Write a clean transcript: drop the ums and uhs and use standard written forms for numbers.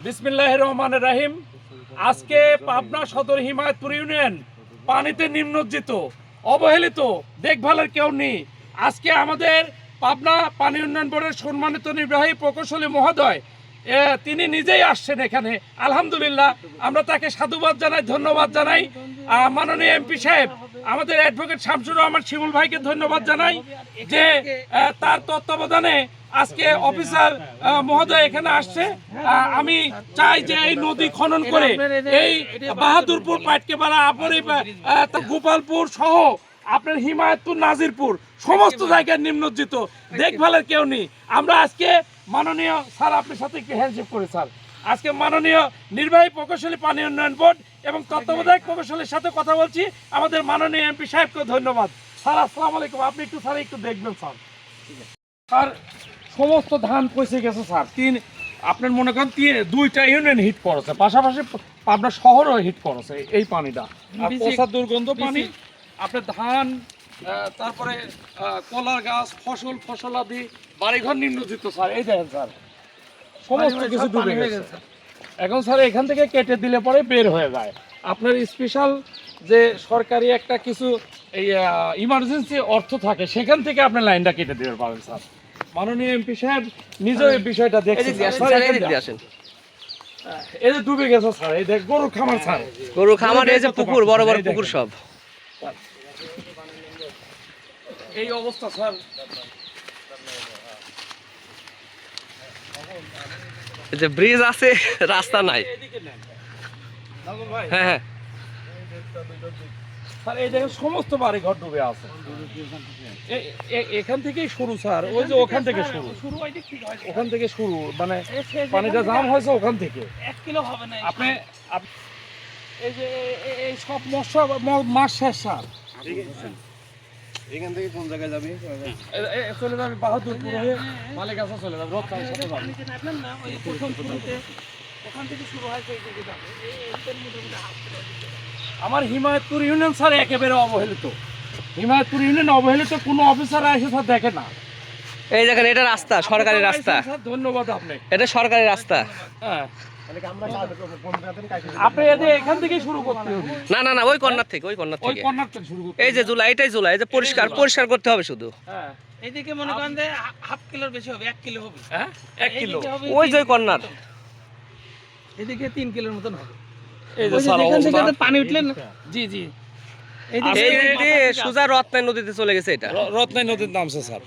বিসমিল্লাহির রহমানির রহিম। আজকে পাবনা সদর হিমায়তপুর ইউনিয়ন পানিতে নিমজ্জিত, অবহেলিত, দেখভালের কেউ নেই। আজকে আমাদের পাবনা পানি উন্নয়ন বোর্ডের সম্মানিত নির্বাহী প্রকৌশলী মহোদয় তিনি নিজেই আসছেন এখানে। আলহামদুলিল্লাহ, আমরা তাকে সাধুবাদ জানাই, ধন্যবাদ জানাই। মাননীয় এমপি সাহেব আমাদের অ্যাডভোকেট শামসুর রহমান শিমুল ভাইকে ধন্যবাদ জানাই যে তার তত্ত্বাবধানে আজকে অফিসার মহোদয় এখানে আসছে। আমি চাই যে এই নদী খনন করে এই বাহাদুরপুর, পাটকেপাড়া, আপরি, গোপালপুর সহ আপনার হিমায়তপুর, নাজিরপুর সমস্ত জায়গায় নিমজ্জিত, দেখভালের কেউ নেই। আমরা আজকে মাননীয় স্যার আপনার সাথে একটু হ্যান্ডশেক করি স্যার। আজকে মাননীয় নির্বাহী প্রকৌশলী পানি উন্নয়ন বোর্ড এবং তত্ত্বাবধায়ক প্রকৌশলীর সাথে কথা বলছি। আমাদের মাননীয় এমপি সাহেবকে ধন্যবাদ। স্যার আসসালামু আলাইকুম, আপনি একটু স্যার একটু দেখবেন স্যার। স্যার সমস্ত ধান পচে গেছে স্যার। আপনার মনে করেন দুইটা ইউনিয়ন হিট করেছে, পাশাপাশি আপনার শহরও হিট করেছে এই পানিটা। পচা দুর্গন্ধ পানি, আপনার ধান, তারপরে কলার গাছ, ফসলাদি, বাড়িঘর নিমজ্জিত স্যার। এই দেখেন স্যার, সমস্ত কিছু ডুবে গেছে। এখন স্যার এখান থেকে কেটে দিলে পরে বের হয়ে যায়। আপনার স্পেশাল যে সরকারি একটা কিছু এই ইমার্জেন্সি অর্থ থাকে, সেখান থেকে আপনি লাইনটা কেটে দিতে পারেন স্যার। মাননীয় এমপি সাহেব নিজে এই বিষয়টা দেখছেন। এই যে ডুবে গেছে স্যার, এই দেখ গরু খামার স্যার, গরু খামার, এই যে পুকুর, বড় বড় পুকুর সব এই অবস্থা স্যার। এই যে ব্রিজ আছে, রাস্তা নাই। হ্যাঁ হ্যাঁ স্যার, এই দেখেন সমস্ত বাড়ি ঘর ডুবে আছে। এখান থেকেই শুরু স্যার, ওই যে ওখান থেকে শুরু, ওখান থেকে শুরু, মানে পানিটা জাম হয়েছে ওখান থেকে। 1 কিলো হবে না আপনি এই যে এই সব মাস শেষ স্যার। এখান থেকে কোন জায়গায় যাবে? চলে যাবে বাহাদুরপুর হয়ে মালিকাছা চলে যাবে, রপ্তানি সাথে যাবে। আপনি যে নামলেন না, ওই প্রথম শুরুতে ওখান থেকে শুরু হয়েছে, এই দিকে যাবে। এইটার মধ্যে হাফ কিলো। আমার হিমায়তপুর ইউনিয়ন স্যার একেবারে অবহেলিত। হিমায়তপুর ইউনিয়ন অবহেলিত, কোনো অফিসার এসে স্যার দেখে না। এই দেখেন, এটা রাস্তা, সরকারি রাস্তা। স্যার ধন্যবাদ আপনি। এটা সরকারি রাস্তা। হ্যাঁ, আপনি এখান থেকে শুরু করতে হবে। না না না, ওই কর্নার থেকে, ওই কর্নার ওই থেকে। কর্নার থেকে শুরু করতে এই যে জুলাই, এটাই জুলাই, এই যে পরিষ্কার করতে হবে শুধু। হ্যাঁ এইদিকে মনে করেন যে হাফ কিলোর বেশি হবে, 1 কিলো হবে। হ্যাঁ, 1 কিলো। এইদিকে হবে ওই যে 3 কর্নার। এদিকে 3 কিলোর মতন হবে। এই যে ওই যে স্যার যেখান থেকে অবস্থা। পানি উঠলেন, জি জি, এইদিকে এই দিক দিয়ে সোজা রত্নাই নদীতে চলে গেছে এটা। রত্নাই নদীর নামছে স্যার।